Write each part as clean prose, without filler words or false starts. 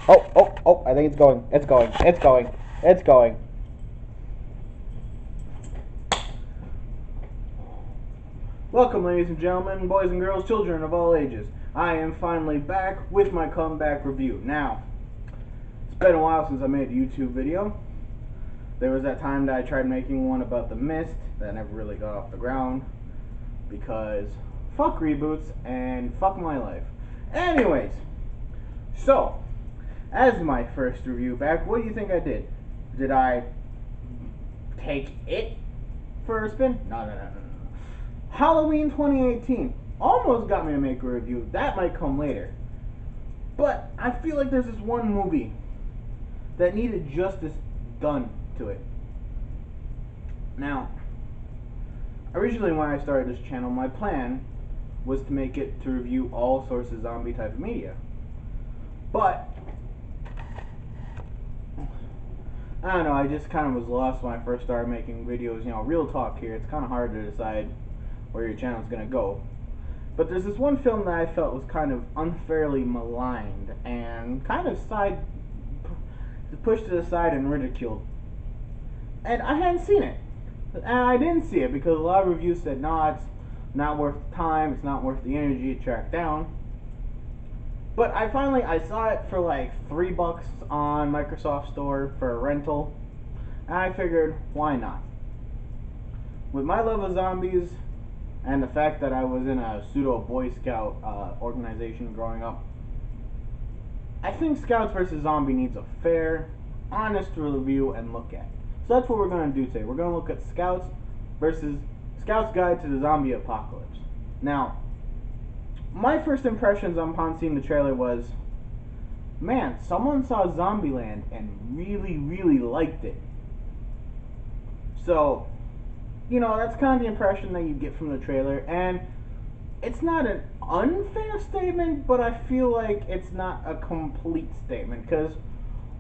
Oh, I think it's going. It's going. It's going. It's going. Welcome, ladies and gentlemen, boys and girls, children of all ages. I am finally back with my comeback review. Now, it's been a while since I made a YouTube video. There was that time that I tried making one about The Mist that never really got off the ground because fuck reboots and fuck my life. Anyways, so, as my first review back, what do you think I did? Did I take it for a spin? No. Halloween 2018 almost got me to make a review. That might come later. But I feel like there's this one movie that needed justice done to it. Now, originally when I started this channel, my plan was to make it to review all sorts of zombie type of media. But I don't know, I just kind of was lost when I first started making videos. You know, real talk here, it's kind of hard to decide where your channel's gonna go. But there's this one film that I felt was kind of unfairly maligned and kind of pushed to the side and ridiculed. And I hadn't seen it. And I didn't see it because a lot of reviews said, nah, it's not worth the time, it's not worth the energy to track down. But I saw it for like $3 on Microsoft Store for a rental. And I figured, why not? With my love of zombies, and the fact that I was in a pseudo Boy Scout organization growing up, I think Scouts vs. Zombie needs a fair, honest review and look at. So that's what we're going to do today. We're going to look at Scouts Guide to the Zombie Apocalypse. Now, my first impressions upon seeing the trailer was, man, someone saw Zombieland and really liked it. So, you know, that's kind of the impression that you get from the trailer, and it's not an unfair statement, but I feel like it's not a complete statement, because,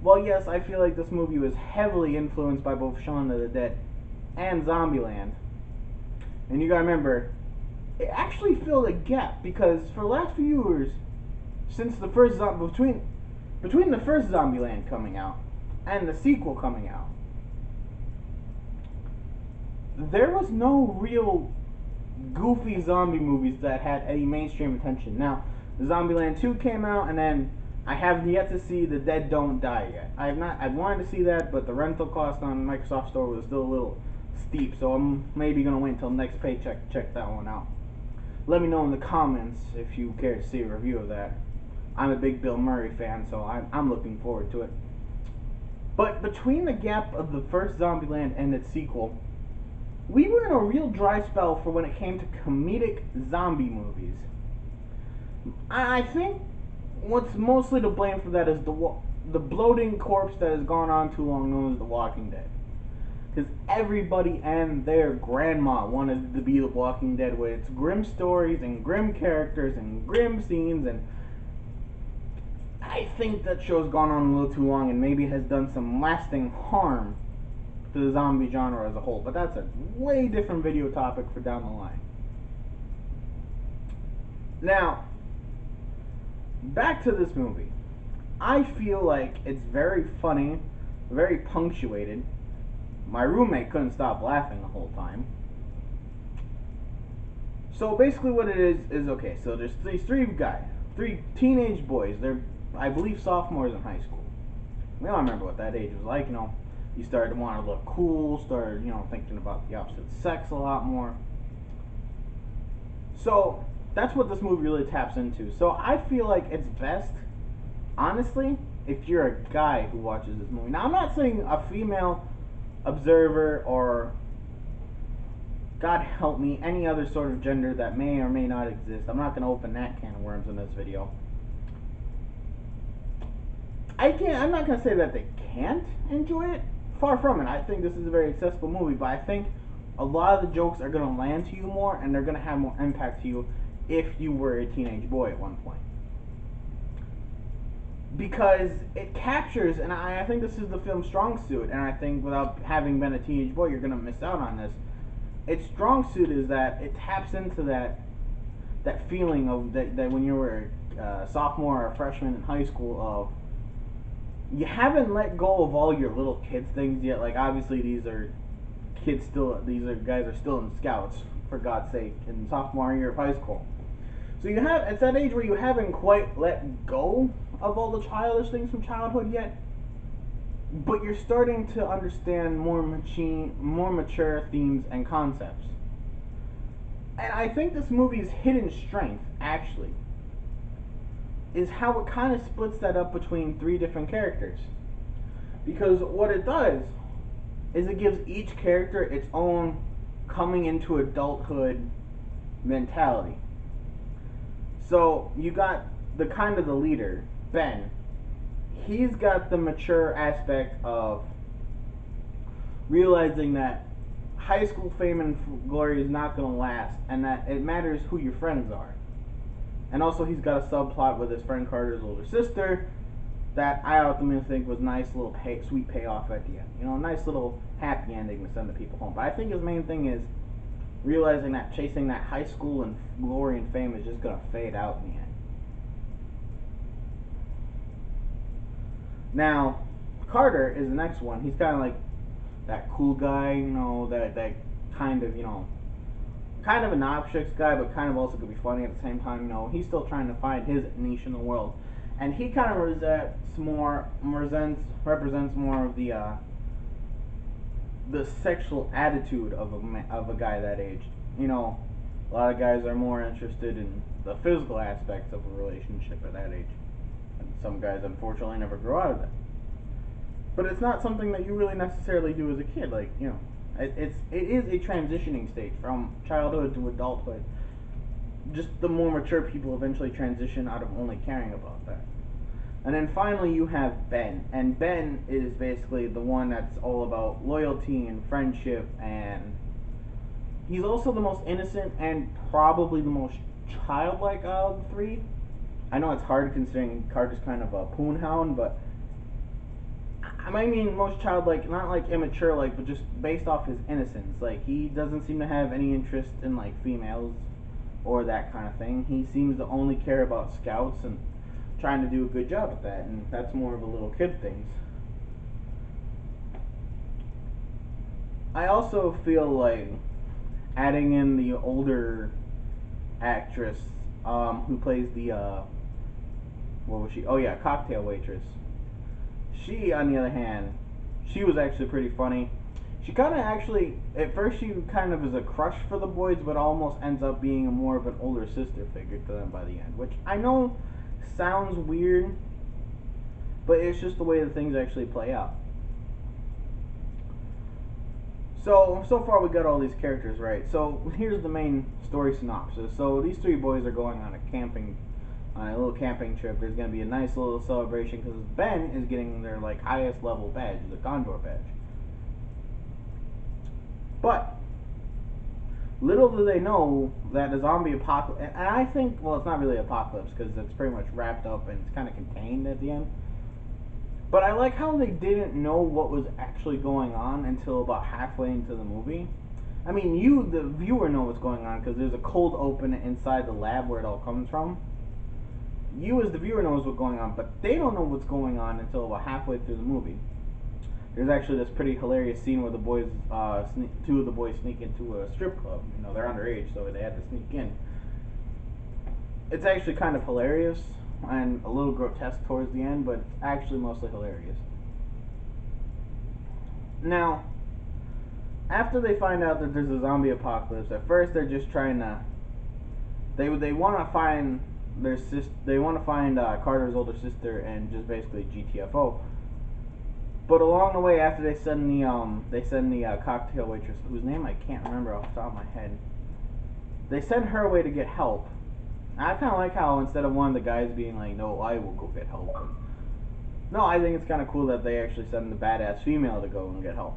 well, yes, I feel like this movie was heavily influenced by both Shaun of the Dead and Zombieland. And you gotta remember, it actually filled a gap, because for the last few years, since the first between the first Zombieland coming out and the sequel coming out, there was no real goofy zombie movies that had any mainstream attention. Now, Zombieland 2 came out, and then I have yet to see The Dead Don't Die yet. I wanted to see that, but the rental cost on Microsoft Store was still a little steep, so I'm maybe going to wait until next paycheck to check that one out. Let me know in the comments if you care to see a review of that. I'm a big Bill Murray fan, so I'm looking forward to it. But between the gap of the first Zombieland and its sequel, we were in a real dry spell for when it came to comedic zombie movies. I think what's mostly to blame for that is the bloating corpse that has gone on too long, known as The Walking Dead. Because everybody and their grandma wanted to be The Walking Dead, with its grim stories and grim characters and grim scenes, and I think that show's gone on a little too long and maybe has done some lasting harm to the zombie genre as a whole, but that's a way different video topic for down the line. Now, back to this movie. I feel like it's very funny, very punctuated. My roommate couldn't stop laughing the whole time. So basically what it is okay, so there's these three teenage boys. They're, I believe, sophomores in high school. We all remember what that age was like, you know. You started to want to look cool, started, you know, thinking about the opposite sex a lot more. So, that's what this movie really taps into. So, I feel like it's best, honestly, if you're a guy who watches this movie. Now, I'm not saying a female observer or, God help me, any other sort of gender that may or may not exist. I'm not going to open that can of worms in this video. I'm not going to say that they can't enjoy it. Far from it. I think this is a very accessible movie, but I think a lot of the jokes are going to land to you more, and they're going to have more impact to you if you were a teenage boy at one point. Because it captures, and I think this is the film's strong suit, and I think without having been a teenage boy, you're going to miss out on this. Its strong suit is that it taps into that feeling of that when you were a sophomore or a freshman in high school of you haven't let go of all your little kids things yet. Like obviously these are kids still. These are guys are still in scouts for God's sake in sophomore year of high school. So you have it's that age where you haven't quite let go of all the childish things from childhood yet, but you're starting to understand more mature themes and concepts. And I think this movie's hidden strength, actually, is how it kind of splits that up between three different characters. Because what it does is it gives each character its own coming into adulthood mentality. So you got the kind of the leader, Ben. He's got the mature aspect of realizing that high school fame and glory is not going to last, and that it matters who your friends are. And also, he's got a subplot with his friend Carter's older sister that I ultimately think was nice little sweet payoff at the end. You know, a nice little happy ending to send the people home. But I think his main thing is realizing that chasing that high school and glory and fame is just going to fade out in the end. Now, Carter is the next one. He's kind of like that cool guy, you know, that kind of, you know, kind of an obnoxious guy, but kind of also could be funny at the same time. You know, he's still trying to find his niche in the world, and he kind of represents more of the sexual attitude of a guy that age. You know, a lot of guys are more interested in the physical aspects of a relationship at that age, and some guys unfortunately never grow out of that. But it's not something that you really necessarily do as a kid. Like, you know, it is a transitioning stage from childhood to adulthood. Just the more mature people eventually transition out of only caring about that. And then finally you have Ben, and Ben is basically the one that's all about loyalty and friendship, and he's also the most innocent and probably the most childlike out of the three. I know it's hard considering Carter's kind of a poon hound, but I mean most childlike, not like immature like, but just based off his innocence. Like he doesn't seem to have any interest in like females or that kind of thing. He seems to only care about scouts and trying to do a good job at that, and that's more of a little kid things. I also feel like adding in the older actress who plays the what was she? Oh yeah, cocktail waitress. She, on the other hand, she was actually pretty funny. She kind of actually, at first she kind of is a crush for the boys, but almost ends up being more of an older sister figure to them by the end, which I know sounds weird, but it's just the way the things actually play out. So far we got all these characters right. So here's the main story synopsis. So these three boys are going on a little camping trip. There's gonna be a nice little celebration because Ben is getting their like highest level badge, the Condor badge. But little do they know that the zombie apocalypse, and I think, well, it's not really apocalypse because it's pretty much wrapped up and it's kind of contained at the end. But I like how they didn't know what was actually going on until about halfway into the movie. I mean, you, the viewer, know what's going on because there's a cold open inside the lab where it all comes from. You, as the viewer, knows what's going on, but they don't know what's going on until about halfway through the movie. There's actually this pretty hilarious scene where the boys, two of the boys sneak into a strip club. You know, they're underage, so they had to sneak in. It's actually kind of hilarious and a little grotesque towards the end, but it's actually mostly hilarious. Now, after they find out that there's a zombie apocalypse, at first they're just trying to. They want to find their They want to find Carter's older sister and just basically GTFO. But along the way, after they send the cocktail waitress, whose name I can't remember off the top of my head, they send her away to get help. I kind of like how instead of one of the guys being like, "No, I will go get help," no, I think it's kind of cool that they actually send the badass female to go and get help.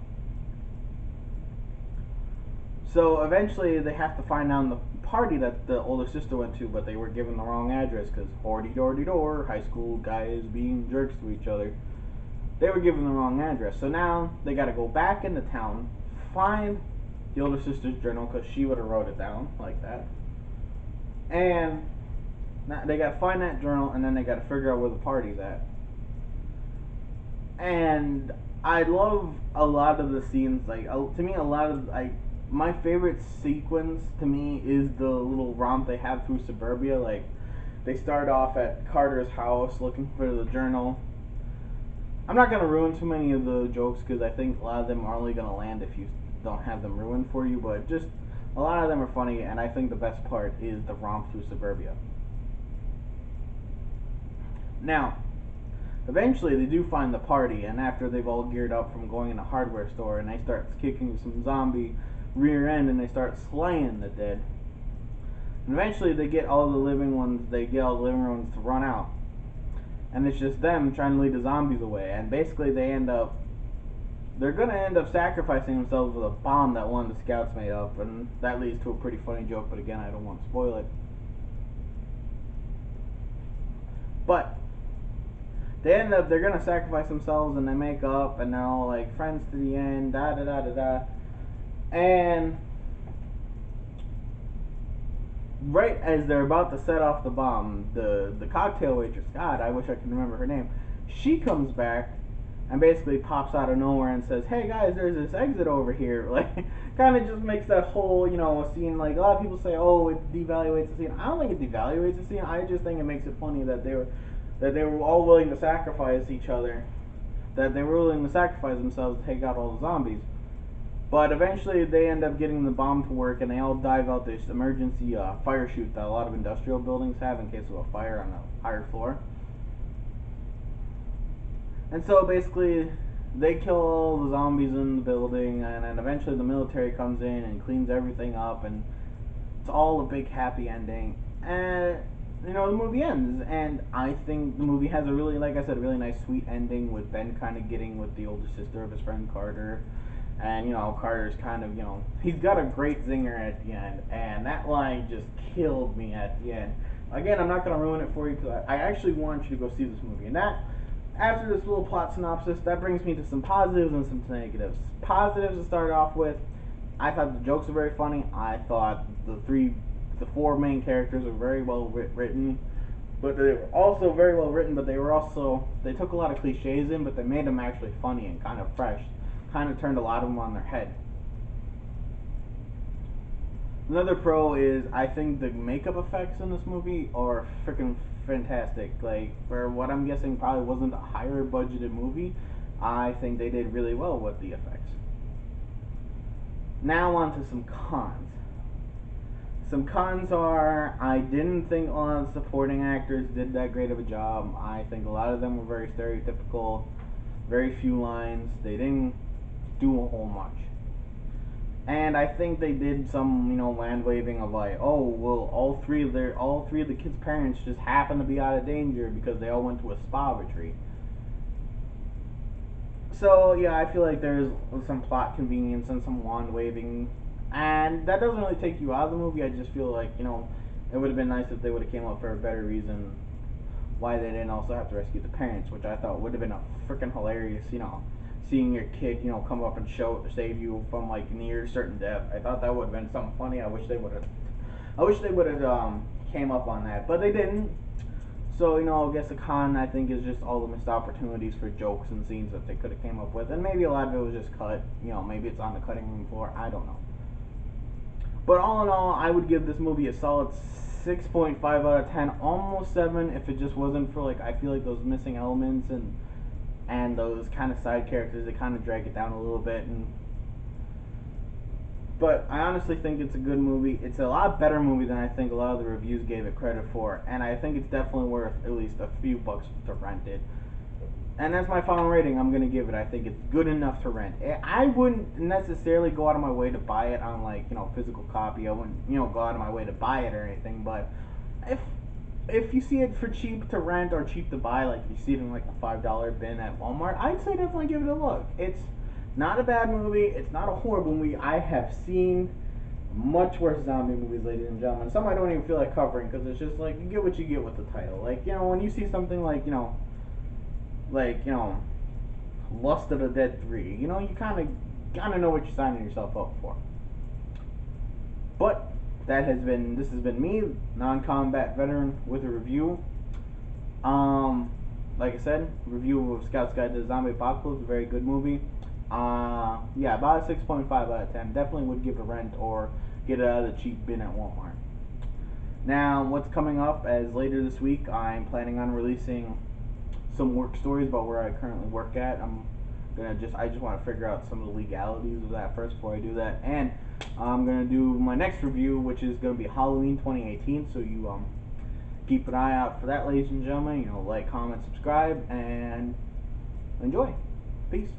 So eventually, they have to find out the party that the older sister went to, but they were given the wrong address because hordy dordy door, high school guys being jerks to each other. They were given the wrong address. So now they got to go back into town, find the older sister's journal because she would have wrote it down like that. And they got to find that journal, and then they got to figure out where the party's at. And I love a lot of the scenes. Like to me, a lot of like my favorite sequence to me is the little romp they have through suburbia. Like they start off at Carter's house looking for the journal. I'm not gonna ruin too many of the jokes because I think a lot of them are only gonna land if you don't have them ruined for you. But just a lot of them are funny, and I think the best part is the romp through suburbia. Now, eventually they do find the party, and after they've all geared up from going in a hardware store, and they start kicking some zombie rear end, and they start slaying the dead. And eventually they get all the living ones. They get all the living ones to run out, and it's just them trying to lead the zombies away. And basically they're gonna end up sacrificing themselves with a bomb that one of the scouts made up, and that leads to a pretty funny joke. But again, I don't want to spoil it. But they're gonna sacrifice themselves, and they make up, and they're all like friends to the end, da da da da da. And right as they're about to set off the bomb, the cocktail waitress, God, I wish I could remember her name, she comes back and basically pops out of nowhere and says, "Hey guys, there's this exit over here." Like, kind of just makes that whole scene, like a lot of people say, "Oh, it devaluates the scene." I don't think it devaluates the scene. I just think it makes it funny that they were all willing to sacrifice each other, that they were willing to sacrifice themselves to take out all the zombies. But eventually they end up getting the bomb to work, and they all dive out this emergency fire chute that a lot of industrial buildings have in case of a fire on a higher floor. And so basically they kill all the zombies in the building, and then eventually the military comes in and cleans everything up, and it's all a big happy ending. And the movie ends, and I think the movie has a really, like I said, a really nice sweet ending with Ben kind of getting with the older sister of his friend Carter. And Carter's kind of he's got a great zinger at the end, and that line just killed me at the end. Again, I'm not gonna ruin it for you because I actually want you to go see this movie. And that, after this little plot synopsis, that brings me to some positives and some negatives. Positives to start off with, I thought the jokes were very funny. I thought the four main characters were very well written, but they were also very well written. But they took a lot of cliches in, but they made them actually funny and kind of fresh. Kind of turned a lot of them on their head. Another pro is I think the makeup effects in this movie are freaking fantastic. Like, for what I'm guessing probably wasn't a higher budgeted movie, I think they did really well with the effects. Now on to some cons. Some cons are I didn't think a lot of supporting actors did that great of a job. I think a lot of them were very stereotypical, very few lines. They didn't do a whole much. And I think they did some, land waving of like, oh well, all three of the kids' parents just happen to be out of danger because they all went to a spa retreat. So yeah, I feel like there's some plot convenience and some wand waving, and that doesn't really take you out of the movie. I just feel like it would have been nice if they would have came up for a better reason why they didn't also have to rescue the parents, which I thought would have been a freaking hilarious, seeing your kid, come up and save you from like near certain death. I thought that would have been something funny. I wish they would have came up on that, but they didn't. So I guess the con I think is just all the missed opportunities for jokes and scenes that they could have came up with, and maybe a lot of it was just cut. Maybe it's on the cutting room floor. I don't know. But all in all, I would give this movie a solid 6.5 out of 10, almost 7 if it just wasn't for I feel like those missing elements and those kind of side characters that kind of drag it down a little bit. But I honestly think it's a good movie. It's a lot better movie than I think a lot of the reviews gave it credit for, and I think it's definitely worth at least a few bucks to rent it. And that's my final rating. I'm gonna give it. I think it's good enough to rent. I wouldn't necessarily go out of my way to buy it on physical copy. I wouldn't go out of my way to buy it or anything. But if you see it for cheap to rent or cheap to buy, like if you see it in a $5 bin at Walmart, I'd say definitely give it a look. It's not a bad movie. It's not a horrible movie. I have seen much worse zombie movies, ladies and gentlemen. Some I don't even feel like covering because it's just you get what you get with the title. When you see something Lust of the Dead 3, you kind of know what you're signing yourself up for. But this has been me, non-combat veteran, with a review. like I said, review of Scout's Guide to the Zombie Apocalypse, a very good movie. Yeah, about a 6.5 out of 10. Definitely would give a rent or get it out of the cheap bin at Walmart. Now, what's coming up as later this week, I'm planning on releasing some work stories about where I currently work at. I just want to figure out some of the legalities of that first before I do that. And I'm gonna do my next review, which is gonna be Halloween 2018. So you keep an eye out for that, ladies and gentlemen. Like, comment, subscribe, and enjoy. Peace.